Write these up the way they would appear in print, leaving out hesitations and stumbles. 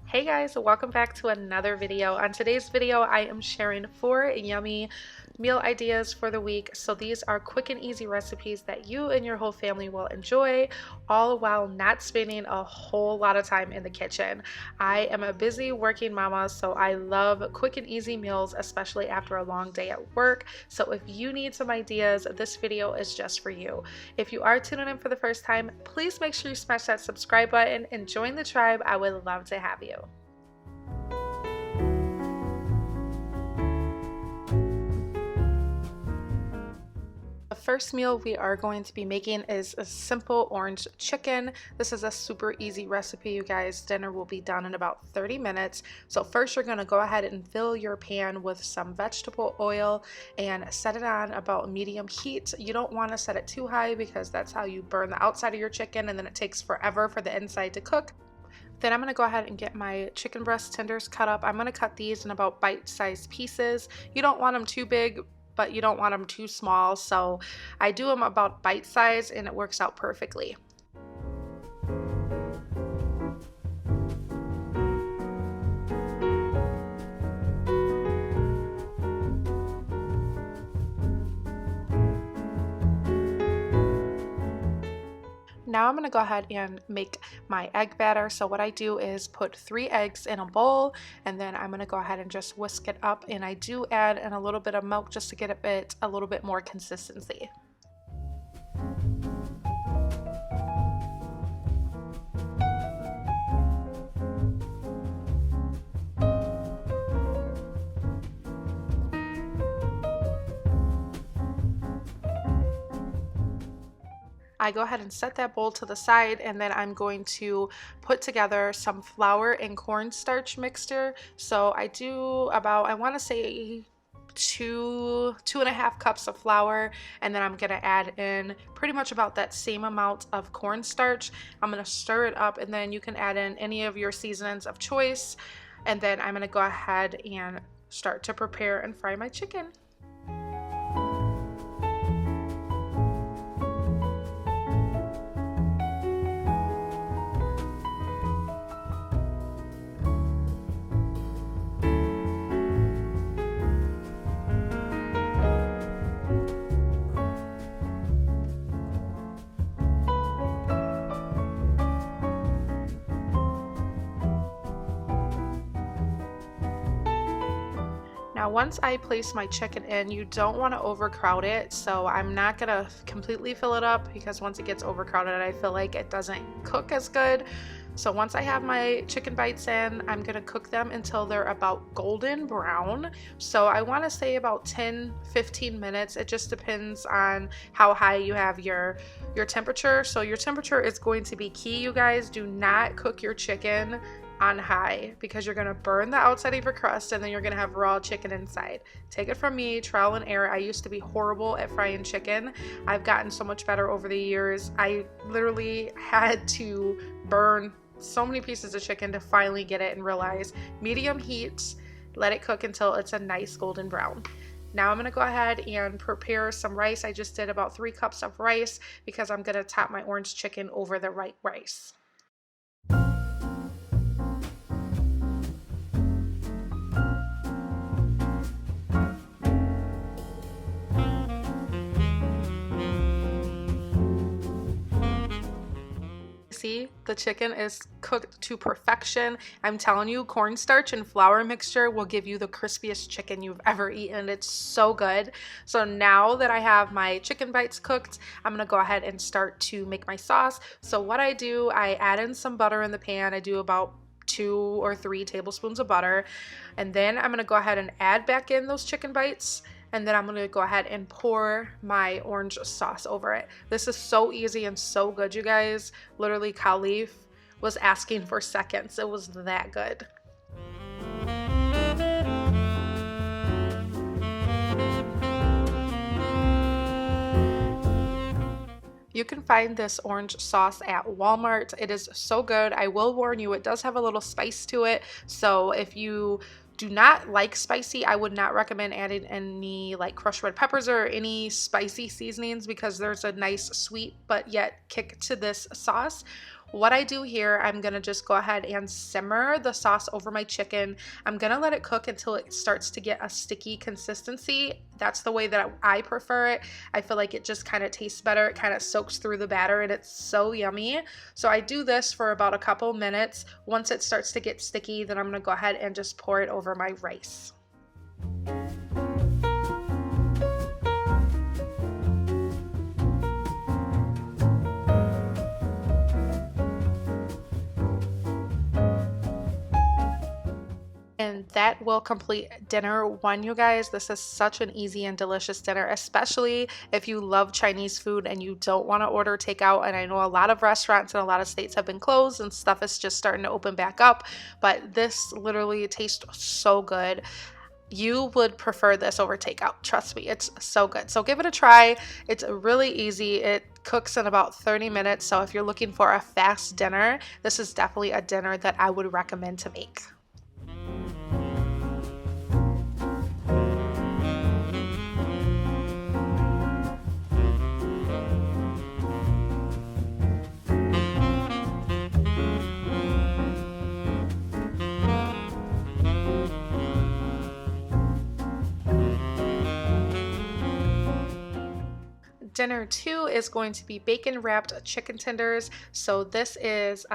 Hey guys, welcome back to another video. On today's video, I am sharing 4 yummy meal ideas for the week. So these are quick and easy recipes that you and your whole family will enjoy, all while not spending a whole lot of time in the kitchen. I am a busy working mama, so I love quick and easy meals, especially after a long day at work. So if you need some ideas, this video is just for you. If you are tuning in for the first time, please make sure you smash that subscribe button and join the tribe. I would love to have you. The first meal we are going to be making is a simple orange chicken. This is a super easy recipe, you guys. Dinner will be done in about 30 minutes. So first you're going to go ahead and fill your pan with some vegetable oil and set it on about medium heat. You don't want to set it too high because that's how you burn the outside of your chicken and then it takes forever for the inside to cook. Then I'm going to go ahead and get my chicken breast tenders cut up. I'm going to cut these in about bite-sized pieces. You don't want them too big, but you don't want them too small, so I do them about bite size and it works out perfectly. Now I'm going to go ahead and make my egg batter. So what I do is put 3 eggs in a bowl, and then I'm going to go ahead and just whisk it up, and I do add in a little bit of milk just to get a little bit more consistency. I go ahead and set that bowl to the side, and then I'm going to put together some flour and cornstarch mixture. So I do about, I want to say two and a half cups of flour, and then I'm gonna add in pretty much about that same amount of cornstarch. I'm gonna stir it up, and then you can add in any of your seasonings of choice, and then I'm gonna go ahead and start to prepare and fry my chicken. Now once I place my chicken in, you don't want to overcrowd it, so I'm not going to completely fill it up because once it gets overcrowded I feel like it doesn't cook as good. So once I have my chicken bites in, I'm going to cook them until they're about golden brown. So I want to say about 10-15 minutes. It just depends on how high you have your temperature. So your temperature is going to be key, you guys. Do not cook your chicken on high because you're going to burn the outside of your crust and then you're going to have raw chicken inside. Take it from me, trial and error. I used to be horrible at frying chicken. I've gotten so much better over the years. I literally had to burn so many pieces of chicken to finally get it and realize medium heat, let it cook until it's a nice golden brown. Now I'm going to go ahead and prepare some rice. I just did about 3 cups of rice because I'm going to top my orange chicken over the white rice. See, the chicken is cooked to perfection. I'm telling you, cornstarch and flour mixture will give you the crispiest chicken you've ever eaten. It's so good. So now that I have my chicken bites cooked, I'm gonna go ahead and start to make my sauce. So what I do, I add in some butter in the pan. I do about 2 or 3 tablespoons of butter, and then I'm gonna go ahead and add back in those chicken bites. And then I'm going to go ahead and pour my orange sauce over it. This is so easy and so good, you guys. Literally, Khalif was asking for seconds. It was that good. You can find this orange sauce at Walmart. It is so good. I will warn you, it does have a little spice to it. So if you do not like spicy, I would not recommend adding any like crushed red peppers or any spicy seasonings because there's a nice sweet but yet kick to this sauce. What I do here, I'm gonna just go ahead and simmer the sauce over my chicken. I'm gonna let it cook until it starts to get a sticky consistency. That's the way that I prefer it. I feel like it just kind of tastes better. It kind of soaks through the batter and it's so yummy. So I do this for about a couple minutes. Once it starts to get sticky, then I'm gonna go ahead and just pour it over my rice. And that will complete dinner one, you guys. This is such an easy and delicious dinner, especially if you love Chinese food and you don't want to order takeout. And I know a lot of restaurants in a lot of states have been closed and stuff is just starting to open back up, but this literally tastes so good. You would prefer this over takeout. Trust me, it's so good. So give it a try. It's really easy. It cooks in about 30 minutes. So if you're looking for a fast dinner, this is definitely a dinner that I would recommend to make. Dinner 2 is going to be bacon wrapped chicken tenders. So this is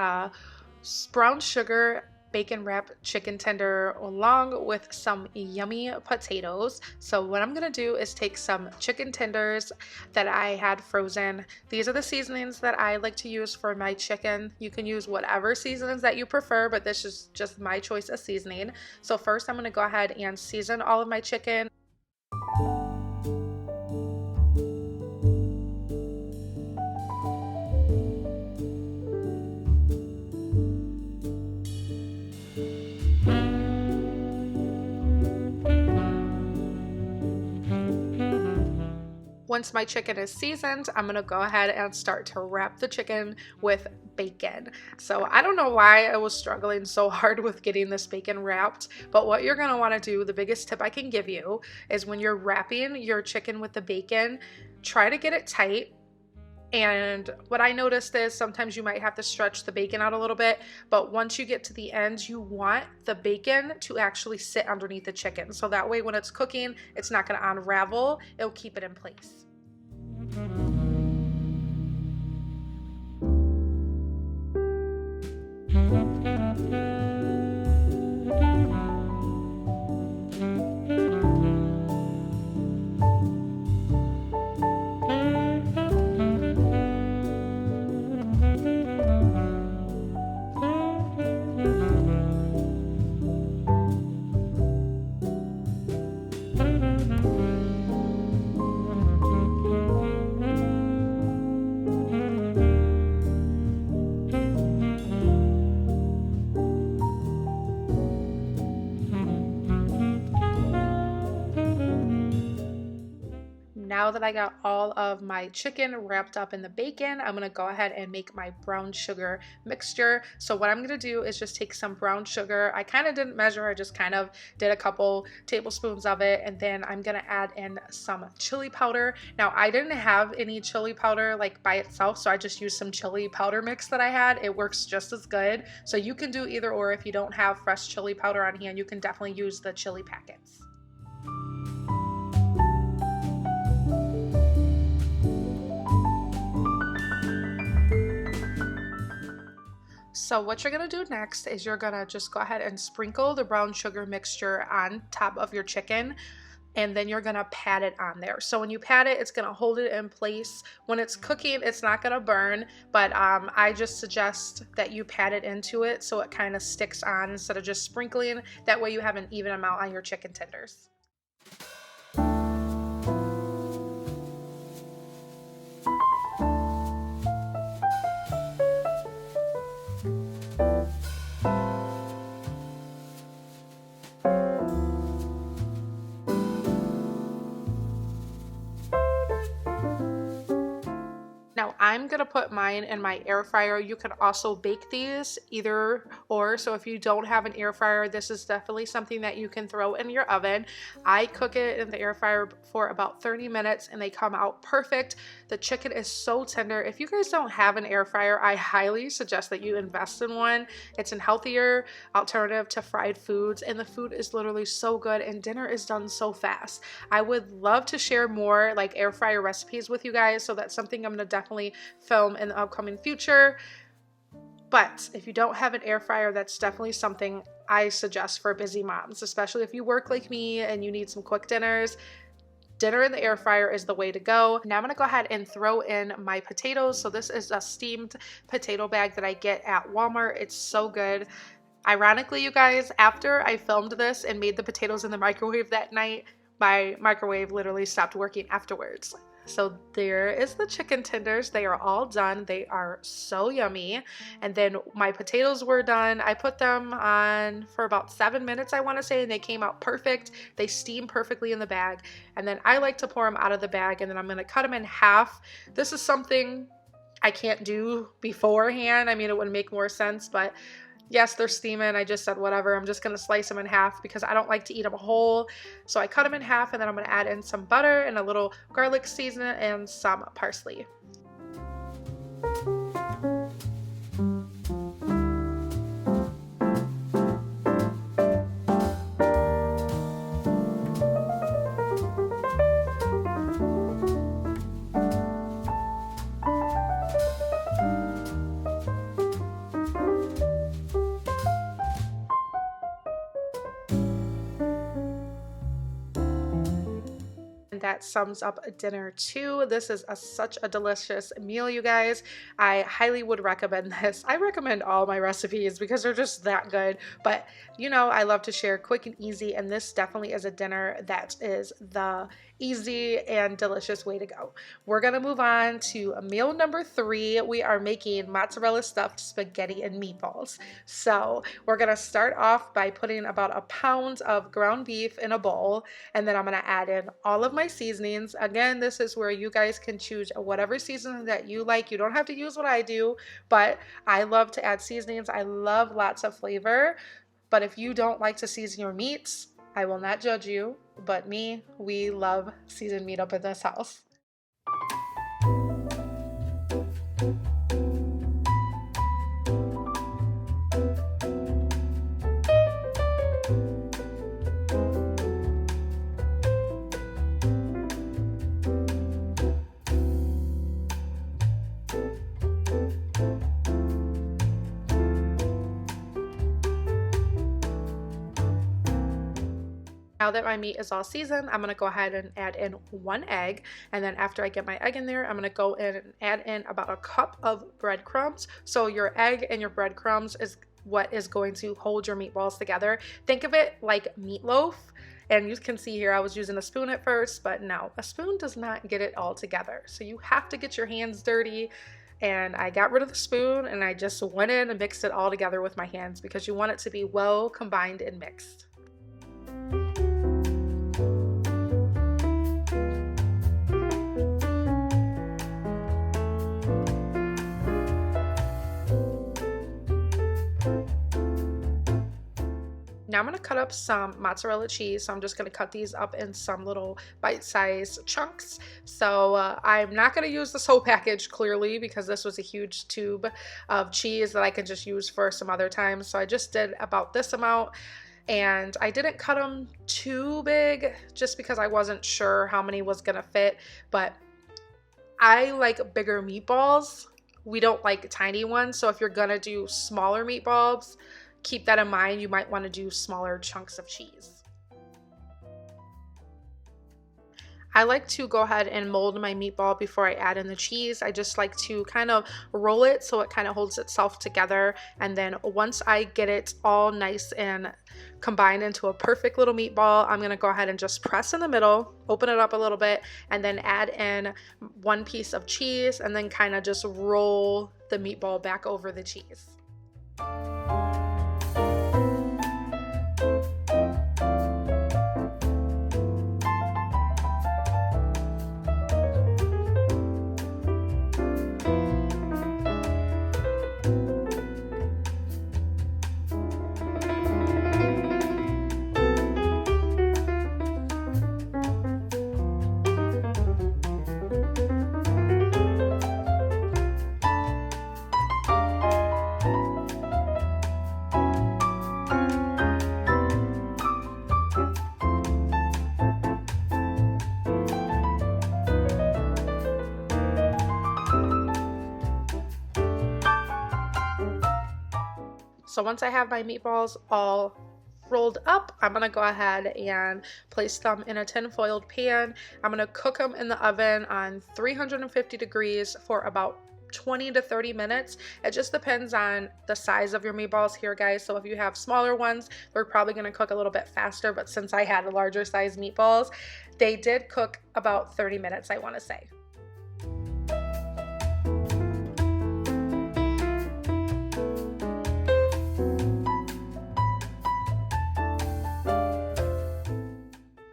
brown sugar bacon wrapped chicken tender along with some yummy potatoes. So what I'm gonna do is take some chicken tenders that I had frozen. These are the seasonings that I like to use for my chicken. You can use whatever seasonings that you prefer, but this is just my choice of seasoning. So first I'm gonna go ahead and season all of my chicken. Once my chicken is seasoned, I'm gonna go ahead and start to wrap the chicken with bacon. So I don't know why I was struggling so hard with getting this bacon wrapped, but what you're gonna wanna do, the biggest tip I can give you, is when you're wrapping your chicken with the bacon, try to get it tight. And what I noticed is sometimes you might have to stretch the bacon out a little bit, but once you get to the end, you want the bacon to actually sit underneath the chicken. So that way when it's cooking, it's not gonna unravel, it'll keep it in place. Now that I got all of my chicken wrapped up in the bacon, I'm gonna go ahead and make my brown sugar mixture. So what I'm gonna do is just take some brown sugar. I kind of didn't measure, I just kind of did a couple tablespoons of it, and then I'm gonna add in some chili powder. Now I didn't have any chili powder like by itself, so I just used some chili powder mix that I had. It works just as good. So you can do either or. If you don't have fresh chili powder on hand, you can definitely use the chili packets. So what you're gonna do next is you're gonna just go ahead and sprinkle the brown sugar mixture on top of your chicken, and then you're gonna pat it on there. So when you pat it, it's gonna hold it in place. When it's cooking, it's not gonna burn, but I just suggest that you pat it into it so it kind of sticks on instead of just sprinkling. That way you have an even amount on your chicken tenders. Now I'm I'm gonna put mine in my air fryer. You can also bake these either or. So if you don't have an air fryer, this is definitely something that you can throw in your oven. I cook it in the air fryer for about 30 minutes and they come out perfect. The chicken is so tender. If you guys don't have an air fryer, I highly suggest that you invest in one. It's a healthier alternative to fried foods, and the food is literally so good and dinner is done so fast. I would love to share more like air fryer recipes with you guys, so that's something I'm gonna definitely film in the upcoming future. But if you don't have an air fryer, that's definitely something I suggest for busy moms, especially if you work like me and you need some quick dinners. Dinner in the air fryer is the way to go. Now I'm gonna go ahead and throw in my potatoes. So this is a steamed potato bag that I get at Walmart. It's so good. Ironically, you guys, after I filmed this and made the potatoes in the microwave that night, my microwave literally stopped working afterwards. So there is the chicken tenders. They are all done. They are so yummy. And then my potatoes were done. I put them on for about 7 minutes, I want to say, and they came out perfect. They steam perfectly in the bag. And then I like to pour them out of the bag, and then I'm going to cut them in half. This is something I can't do beforehand. I mean, it would make more sense, but yes, they're steaming. I just said whatever. I'm just going to slice them in half because I don't like to eat them whole. So I cut them in half, and then I'm going to add in some butter and a little garlic seasoning and some parsley. That sums up dinner too. This is such a delicious meal, you guys. I highly would recommend this. I recommend all my recipes because they're just that good, but you know, I love to share quick and easy, and this definitely is a dinner that is the easy and delicious way to go. We're gonna move on to meal number 3. We are making mozzarella stuffed spaghetti and meatballs. So we're gonna start off by putting about a pound of ground beef in a bowl, and then I'm gonna add in all of my seasonings. Again, this is where you guys can choose whatever seasoning that you like. You don't have to use what I do, but I love to add seasonings. I love lots of flavor. But if you don't like to season your meats, I will not judge you, but me, we love seasoned meat up in this house. Now that my meat is all seasoned, I'm gonna go ahead and add in 1 egg. And then after I get my egg in there, I'm gonna go in and add in about a cup of breadcrumbs. So your egg and your breadcrumbs is what is going to hold your meatballs together. Think of it like meatloaf. And you can see here, I was using a spoon at first, but no, a spoon does not get it all together. So you have to get your hands dirty. And I got rid of the spoon and I just went in and mixed it all together with my hands because you want it to be well combined and mixed. Now I'm going to cut up some mozzarella cheese. So I'm just going to cut these up in some little bite-sized chunks. So I'm not going to use this whole package clearly because this was a huge tube of cheese that I can just use for some other times. So I just did about this amount. And I didn't cut them too big just because I wasn't sure how many was going to fit. But I like bigger meatballs. We don't like tiny ones. So if you're going to do smaller meatballs, keep that in mind. You might want to do smaller chunks of cheese. I like to go ahead and mold my meatball before I add in the cheese. I just like to kind of roll it so it kind of holds itself together. And then once I get it all nice and combined into a perfect little meatball, I'm going to go ahead and just press in the middle, open it up a little bit, and then add in 1 piece of cheese and then kind of just roll the meatball back over the cheese. So once I have my meatballs all rolled up, I'm gonna go ahead and place them in a tin foiled pan. I'm gonna cook them in the oven on 350 degrees for about 20 to 30 minutes. It just depends on the size of your meatballs here, guys. So if you have smaller ones, they're probably going to cook a little bit faster, but since I had larger size meatballs, they did cook about 30 minutes, I want to say.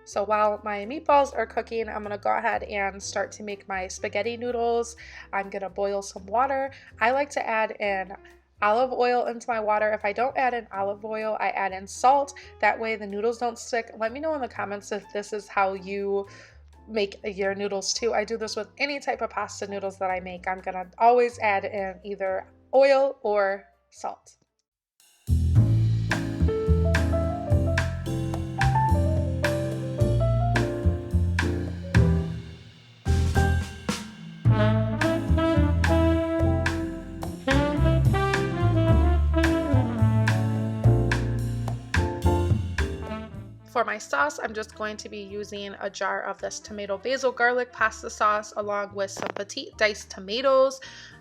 So while my meatballs are cooking, I'm gonna go ahead and start to make my spaghetti noodles. I'm gonna boil some water. I like to add in olive oil into my water. If I don't add in olive oil, I add in salt. That way the noodles don't stick. Let me know in the comments if this is how you make your noodles too. I do this with any type of pasta noodles that I make. I'm gonna always add in either oil or salt. For my sauce, I'm just going to be using a jar of this tomato basil garlic pasta sauce along with some petite diced tomatoes.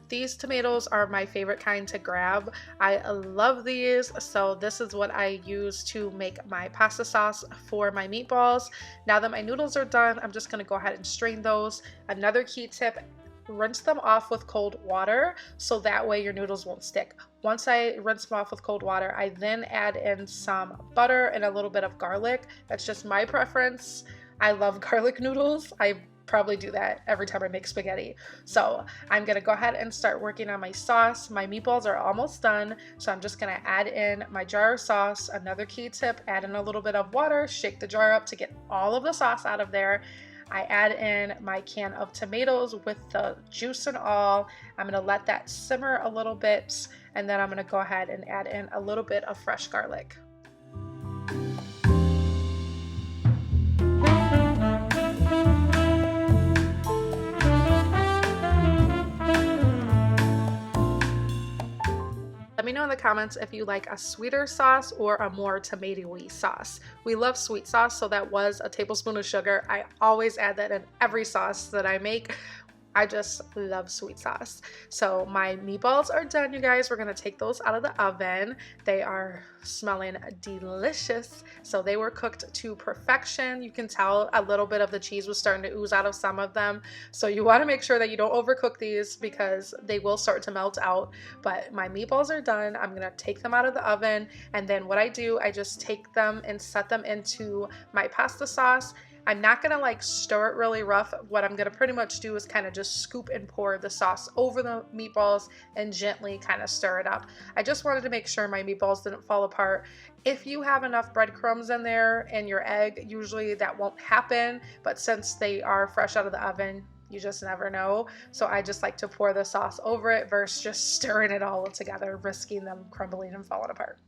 These tomatoes are my favorite kind to grab. I love these, so this is what I use to make my pasta sauce for my meatballs. Now that my noodles are done, I'm just gonna go ahead and strain those. Another key tip, rinse them off with cold water so that way your noodles won't stick. Once I rinse them off with cold water, I then add in some butter and a little bit of garlic. That's just my preference. I love garlic noodles. I probably do that every time I make spaghetti. So I'm gonna go ahead and start working on my sauce. My meatballs are almost done, so I'm just gonna add in my jar of sauce. Another key tip, add in a little bit of water, shake the jar up to get all of the sauce out of there. I add in my can of tomatoes with the juice and all. I'm gonna let that simmer a little bit, and then I'm gonna go ahead and add in a little bit of fresh garlic. Let me know in the comments if you like a sweeter sauce or a more tomato-y sauce. We love sweet sauce, so that was a tablespoon of sugar. I always add that in every sauce that I make. I just love sweet sauce. So my meatballs are done, you guys. We're gonna take those out of the oven. They are smelling delicious. So they were cooked to perfection. You can tell a little bit of the cheese was starting to ooze out of some of them. So you wanna make sure that you don't overcook these because they will start to melt out. But my meatballs are done. I'm gonna take them out of the oven. And then what I do, I just take them and set them into my pasta sauce. I'm not gonna like stir it really rough. What I'm gonna pretty much do is kind of just scoop and pour the sauce over the meatballs and gently kind of stir it up. I just wanted to make sure my meatballs didn't fall apart. If you have enough breadcrumbs in there and your egg, usually that won't happen, but since they are fresh out of the oven, you just never know. So I just like to pour the sauce over it versus just stirring it all together, risking them crumbling and falling apart.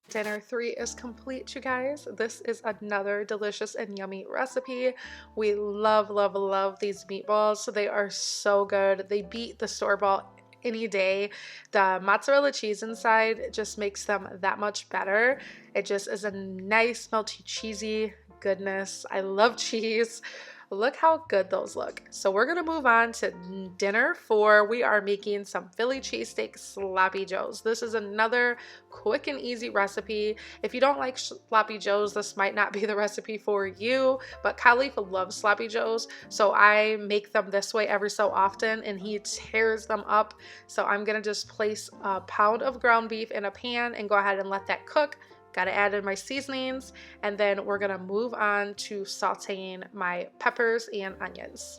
Dinner 3 is complete, you guys. This is another delicious and yummy recipe. We love, love, love these meatballs. So they are so good. They beat the store-bought any day. The mozzarella cheese inside just makes them that much better. It just is a nice, melty, cheesy goodness. I love cheese. Look how good those look. So we're gonna move on to dinner 4. We are making some Philly cheesesteak sloppy joes. This is another quick and easy recipe. If you don't like sloppy joes, this might not be the recipe for you, but Khalifa loves sloppy joes, so I make them this way every so often and he tears them up. So I'm gonna just place a pound of ground beef in a pan and go ahead and let that cook. Gotta add in my seasonings, and then we're gonna move on to sauteing my peppers and onions.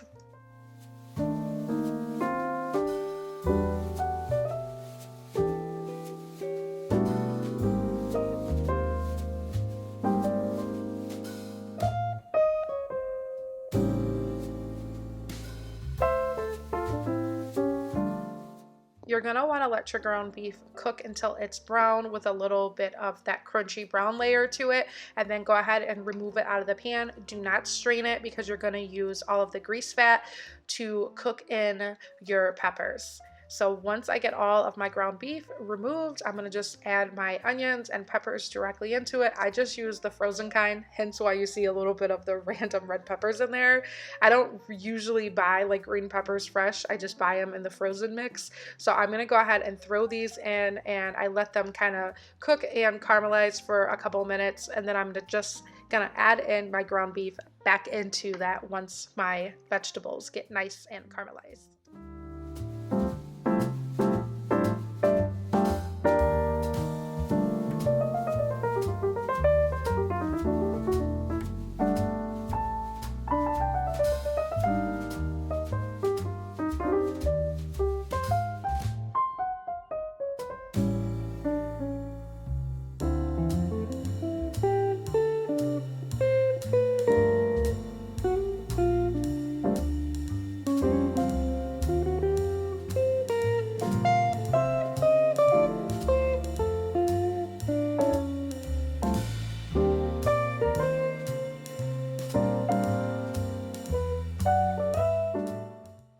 you're gonna wanna let your ground beef cook until it's brown with a little bit of that crunchy brown layer to it, and then go ahead and remove it out of the pan. Do not strain it because you're gonna use all of the grease fat to cook in your peppers. So once I get all of my ground beef removed, I'm gonna just add my onions and peppers directly into it. I just use the frozen kind, hence why you see a little bit of the random red peppers in there. I don't usually buy like green peppers fresh, I just buy them in the frozen mix. So I'm gonna go ahead and throw these in, and I let them kind of cook and caramelize for a couple minutes, and then I'm just gonna add in my ground beef back into that once my vegetables get nice and caramelized.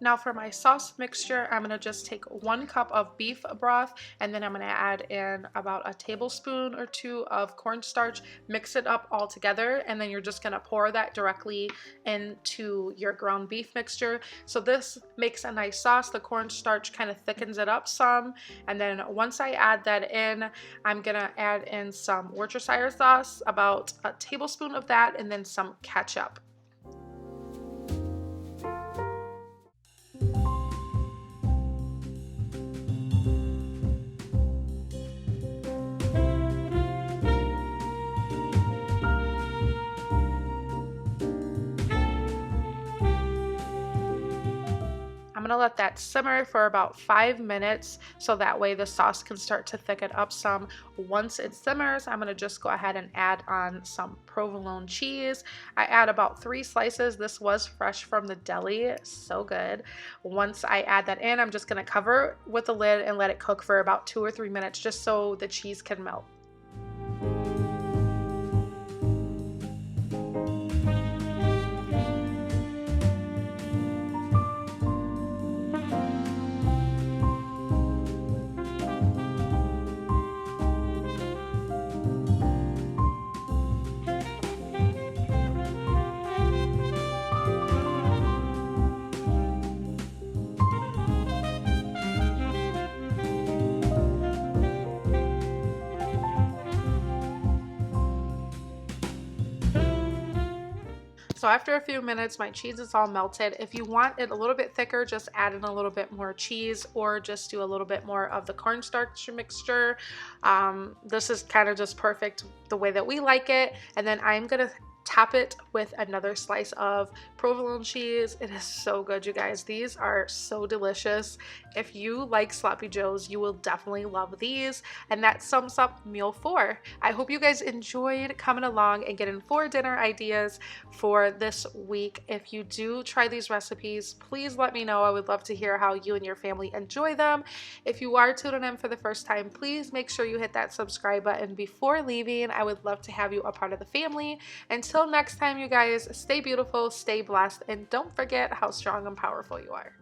Now for my sauce mixture, I'm gonna just take 1 cup of beef broth, and then I'm gonna add in about a tablespoon or 2 of cornstarch, mix it up all together, and then you're just gonna pour that directly into your ground beef mixture. So this makes a nice sauce. The cornstarch kind of thickens it up some, and then once I add that in, I'm gonna add in some Worcestershire sauce, about a tablespoon of that, and then some ketchup. I'm gonna let that simmer for about 5 minutes so that way the sauce can start to thicken up some. Once it simmers, I'm gonna just go ahead and add on some provolone cheese. I add about 3 slices. This was fresh from the deli, so good. Once I add that in, I'm just gonna cover with the lid and let it cook for about 2 or 3 minutes just so the cheese can melt. So after a few minutes, my cheese is all melted. If you want it a little bit thicker, just add in a little bit more cheese, or just do a little bit more of the cornstarch mixture. This is kind of just perfect the way that we like it. And then I'm gonna top it with another slice of provolone cheese. It is so good, you guys. These are so delicious. If you like sloppy joes, you will definitely love these. And that sums up meal 4. I hope you guys enjoyed coming along and getting 4 dinner ideas for this week. If you do try these recipes, please let me know. I would love to hear how you and your family enjoy them. If you are tuning in for the first time, please make sure you hit that subscribe button before leaving. I would love to have you a part of the family. Until next time, you guys, stay beautiful, stay blessed, and don't forget how strong and powerful you are.